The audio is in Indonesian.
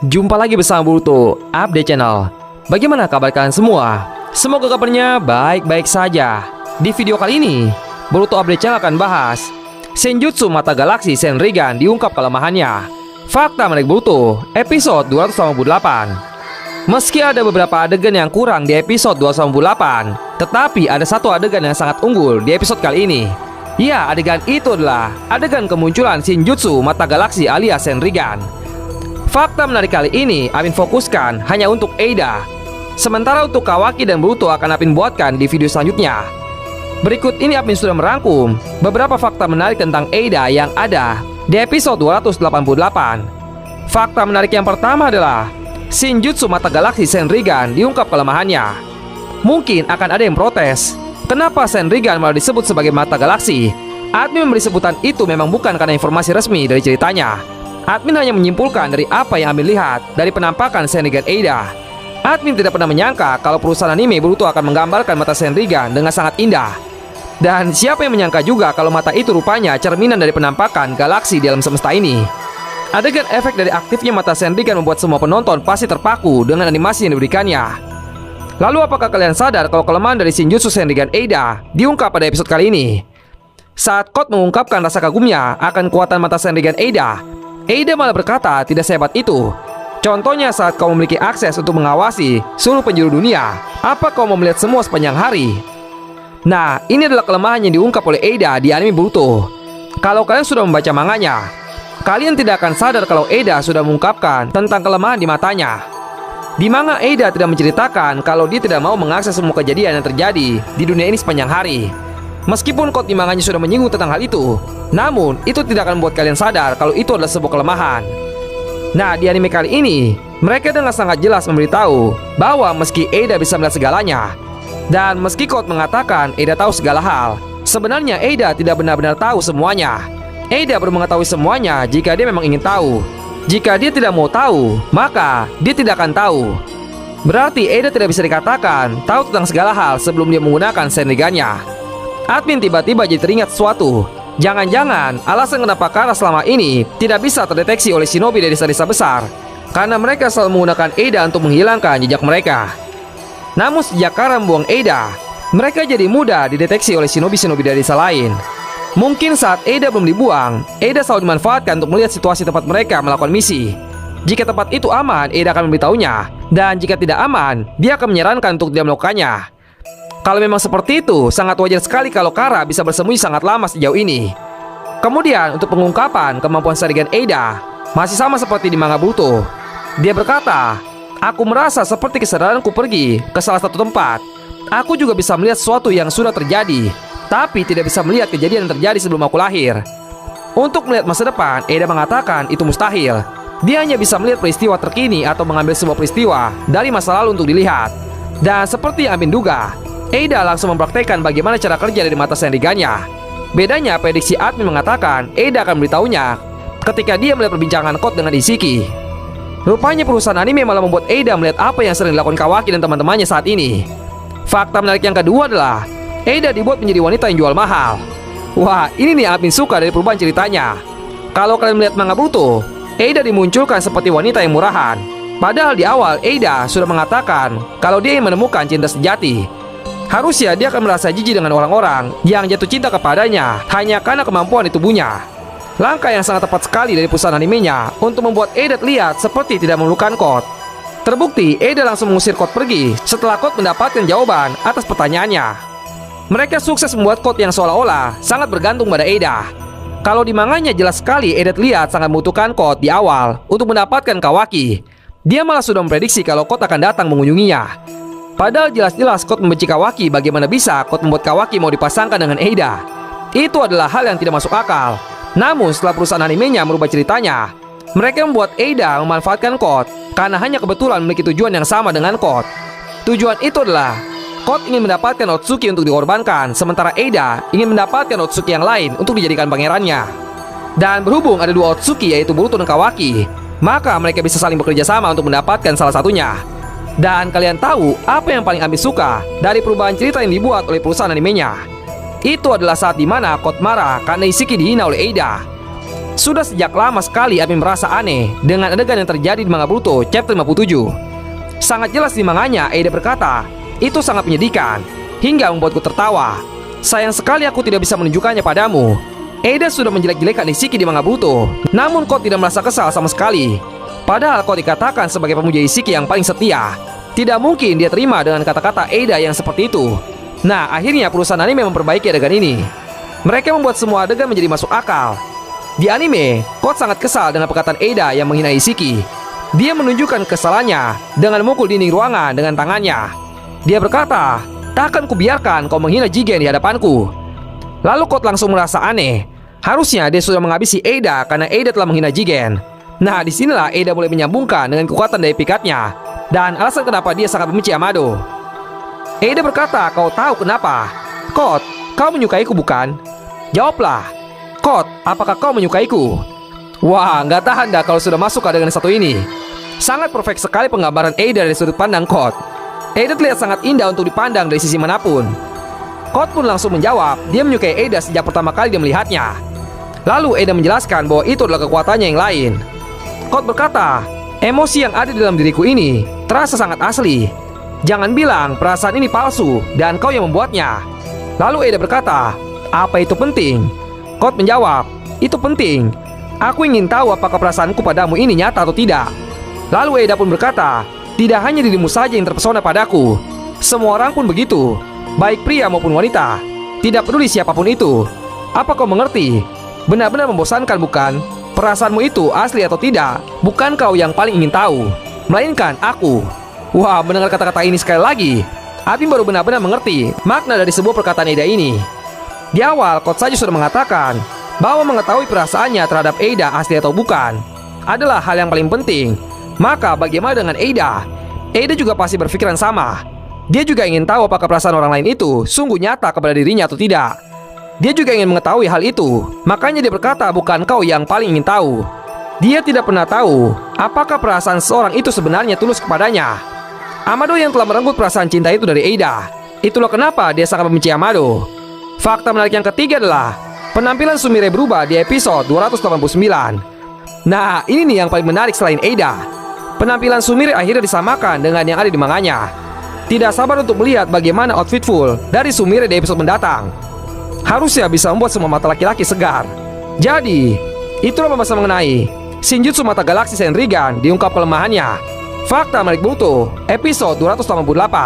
Jumpa lagi bersama Boruto Update Channel. Bagaimana kabar kalian semua? Semoga kabarnya baik-baik saja. Di video kali ini, Boruto Update Channel akan bahas Senjutsu Mata Galaksi Senrigan diungkap kelemahannya. Fakta menarik Boruto, episode 288. Meski ada beberapa adegan yang kurang di episode 288, tetapi ada satu adegan yang sangat unggul di episode kali ini. Ya, adegan itu adalah adegan kemunculan Senjutsu Mata Galaksi alias Senrigan. Fakta menarik kali ini Amin fokuskan hanya untuk Eida, sementara untuk Kawaki dan Boruto akan Amin buatkan di video selanjutnya. Berikut ini Amin sudah merangkum beberapa fakta menarik tentang Eida yang ada di episode 288. Fakta menarik yang pertama adalah Senjutsu Mata Galaksi Senrigan diungkap kelemahannya. Mungkin akan ada yang protes, kenapa Senrigan malah disebut sebagai Mata Galaksi? Admin memberi sebutan itu memang bukan karena informasi resmi dari ceritanya. Admin hanya menyimpulkan dari apa yang Amin lihat dari penampakan Senrigan Eida. Admin tidak pernah menyangka kalau perusahaan anime Boruto akan menggambarkan mata Senrigan dengan sangat indah. Dan siapa yang menyangka juga kalau mata itu rupanya cerminan dari penampakan galaksi di alam semesta ini. Adegan efek dari aktifnya mata Senrigan membuat semua penonton pasti terpaku dengan animasi yang diberikannya. Lalu apakah kalian sadar kalau kelemahan dari Senjutsu Senrigan Eida diungkap pada episode kali ini? Saat Code mengungkapkan rasa kagumnya akan kekuatan mata Senrigan Eida, Eida malah berkata tidak sehebat itu. Contohnya saat kau memiliki akses untuk mengawasi seluruh penjuru dunia, apa kau mau melihat semua sepanjang hari? Nah, ini adalah kelemahan yang diungkap oleh Eida di anime Boruto. Kalau kalian sudah membaca manganya, kalian tidak akan sadar kalau Eida sudah mengungkapkan tentang kelemahan di matanya. Di manga Eida tidak menceritakan kalau dia tidak mau mengakses semua kejadian yang terjadi di dunia ini sepanjang hari. Meskipun Code di manganya sudah menyinggung tentang hal itu, namun itu tidak akan membuat kalian sadar kalau itu adalah sebuah kelemahan. Nah, di anime kali ini, mereka dengan sangat jelas memberitahu bahwa meski Eida bisa melihat segalanya, dan meski Code mengatakan Eida tahu segala hal, sebenarnya Eida tidak benar-benar tahu semuanya. Eida baru mengetahui semuanya jika dia memang ingin tahu. Jika dia tidak mau tahu, maka dia tidak akan tahu. Berarti Eida tidak bisa dikatakan tahu tentang segala hal sebelum dia menggunakan Senrigannya. Admin tiba-tiba jadi teringat sesuatu. Jangan-jangan alasan kenapa Kara selama ini tidak bisa terdeteksi oleh shinobi dari desa-desa besar, karena mereka selalu menggunakan Eida untuk menghilangkan jejak mereka. Namun sejak Kara membuang Eida, mereka jadi mudah dideteksi oleh shinobi-shinobi dari desa lain. Mungkin saat Eida belum dibuang, Eida selalu dimanfaatkan untuk melihat situasi tempat mereka melakukan misi. Jika tempat itu aman, Eida akan memberitahunya, dan jika tidak aman, dia akan menyarankan untuk tidak melakukannya. Kalau memang seperti itu, sangat wajar sekali kalau Kara bisa bersembunyi sangat lama sejauh ini. Kemudian untuk pengungkapan kemampuan Senrigan Eida masih sama seperti di manga Boruto. Dia berkata, aku merasa seperti kesadaranku pergi ke salah satu tempat. Aku juga bisa melihat sesuatu yang sudah terjadi, tapi tidak bisa melihat kejadian yang terjadi sebelum aku lahir. Untuk melihat masa depan, Eida mengatakan itu mustahil. Dia hanya bisa melihat peristiwa terkini atau mengambil sebuah peristiwa dari masa lalu untuk dilihat. Dan seperti yang Amin duga, Eida langsung mempraktekkan bagaimana cara kerja dari mata Senrigannya. Bedanya, prediksi admin mengatakan Eida akan memberitahunya ketika dia melihat perbincangan Code dengan Isiki. Rupanya perusahaan anime malah membuat Eida melihat apa yang sering dilakukan Kawaki dan teman-temannya saat ini. Fakta menarik yang kedua adalah Eida dibuat menjadi wanita yang jual mahal. Wah, ini nih admin suka dari perubahan ceritanya. Kalau kalian melihat manga Boruto, Eida dimunculkan seperti wanita yang murahan. Padahal di awal Eida sudah mengatakan kalau dia ingin menemukan cinta sejati. Harusnya dia akan merasa jijik dengan orang-orang yang jatuh cinta kepadanya hanya karena kemampuan di tubuhnya. Langkah yang sangat tepat sekali dari perusahaan animenya untuk membuat Eida terlihat seperti tidak memerlukan Code. Terbukti Eida langsung mengusir Code pergi setelah Code mendapatkan jawaban atas pertanyaannya. Mereka sukses membuat Code yang seolah-olah sangat bergantung pada Eida. Kalau di manganya jelas sekali Eida terlihat sangat membutuhkan Code di awal untuk mendapatkan Kawaki. Dia malah sudah memprediksi kalau Code akan datang mengunjunginya. Padahal jelas-jelas Code membenci Kawaki, bagaimana bisa Code membuat Kawaki mau dipasangkan dengan Eida? Itu adalah hal yang tidak masuk akal. Namun setelah perusahaan animenya merubah ceritanya, mereka membuat Eida memanfaatkan Code karena hanya kebetulan memiliki tujuan yang sama dengan Code. Tujuan itu adalah Code ingin mendapatkan Otsuki untuk dikorbankan, sementara Eida ingin mendapatkan Otsuki yang lain untuk dijadikan pangerannya. Dan berhubung ada dua Otsuki yaitu Boruto dan Kawaki, maka mereka bisa saling bekerja sama untuk mendapatkan salah satunya. Dan kalian tahu apa yang paling Amin suka dari perubahan cerita yang dibuat oleh perusahaan animenya? Itu adalah saat dimana Code marah karena Isiki dihina oleh Eida. Sudah sejak lama sekali Ami merasa aneh dengan adegan yang terjadi di manga Boruto chapter 57. Sangat jelas di manganya Eida berkata, itu sangat menyedihkan, hingga membuatku tertawa. Sayang sekali aku tidak bisa menunjukkannya padamu. Eida sudah menjelek-jelekan Isiki di manga Boruto, namun kau tidak merasa kesal sama sekali. Padahal kau dikatakan sebagai pemuja Isiki yang paling setia. Tidak mungkin dia terima dengan kata-kata Eida yang seperti itu. Nah, akhirnya perusahaan anime memperbaiki adegan ini. Mereka membuat semua adegan menjadi masuk akal. Di anime, Code sangat kesal dengan perkataan Eida yang menghina Isiki. Dia menunjukkan kesalahannya dengan memukul dinding ruangan dengan tangannya. Dia berkata, takkan kubiarkan kau menghina Jigen di hadapanku. Lalu Code langsung merasa aneh. Harusnya dia sudah menghabisi Eida karena Eida telah menghina Jigen. Nah, disinilah Eida mulai menyambungkan dengan kekuatan dari pikatnya dan alasan kenapa dia sangat membenci Amado. Eida berkata, kau tahu kenapa? Code, kau menyukaiku bukan? Jawablah. Code, apakah kau menyukaiku? Wah, nggak tahan dah kalau sudah masuk ke adegan satu ini. Sangat perfect sekali penggambaran Eida dari sudut pandang Code. Eida terlihat sangat indah untuk dipandang dari sisi manapun. Code pun langsung menjawab, dia menyukai Eida sejak pertama kali dia melihatnya. Lalu Eida menjelaskan bahwa itu adalah kekuatannya yang lain. Code berkata, emosi yang ada di dalam diriku ini terasa sangat asli. Jangan bilang perasaan ini palsu dan kau yang membuatnya. Lalu Eida berkata, apa itu penting? Code menjawab, itu penting. Aku ingin tahu apakah perasaanku padamu ini nyata atau tidak. Lalu Eida pun berkata, tidak hanya dirimu saja yang terpesona padaku. Semua orang pun begitu, baik pria maupun wanita. Tidak peduli siapapun itu. Apa kau mengerti? Benar-benar membosankan bukan? Perasaanmu itu asli atau tidak, bukan kau yang paling ingin tahu, melainkan aku. Wah, mendengar kata-kata ini sekali lagi, Abi baru benar-benar mengerti makna dari sebuah perkataan Eida ini. Di awal, Code saja sudah mengatakan bahwa mengetahui perasaannya terhadap Eida asli atau bukan adalah hal yang paling penting. Maka bagaimana dengan Eida? Eida juga pasti berpikiran sama. Dia juga ingin tahu apakah perasaan orang lain itu sungguh nyata kepada dirinya atau tidak. Dia juga ingin mengetahui hal itu. Makanya dia berkata bukan kau yang paling ingin tahu. Dia tidak pernah tahu apakah perasaan seorang itu sebenarnya tulus kepadanya. Amado yang telah merenggut perasaan cinta itu dari Eida. Itulah kenapa dia sangat membenci Amado. Fakta menarik yang ketiga adalah penampilan Sumire berubah di episode 289. Nah, ini nih yang paling menarik selain Eida. Penampilan Sumire akhirnya disamakan dengan yang ada di manganya. Tidak sabar untuk melihat bagaimana outfit full dari Sumire di episode mendatang. Harusnya bisa membuat semua mata laki-laki segar. Jadi, itulah pembahasan mengenai Shinjutsu Mata Galaksi Senrigan diungkap kelemahannya. Fakta menarik Boruto, episode 288.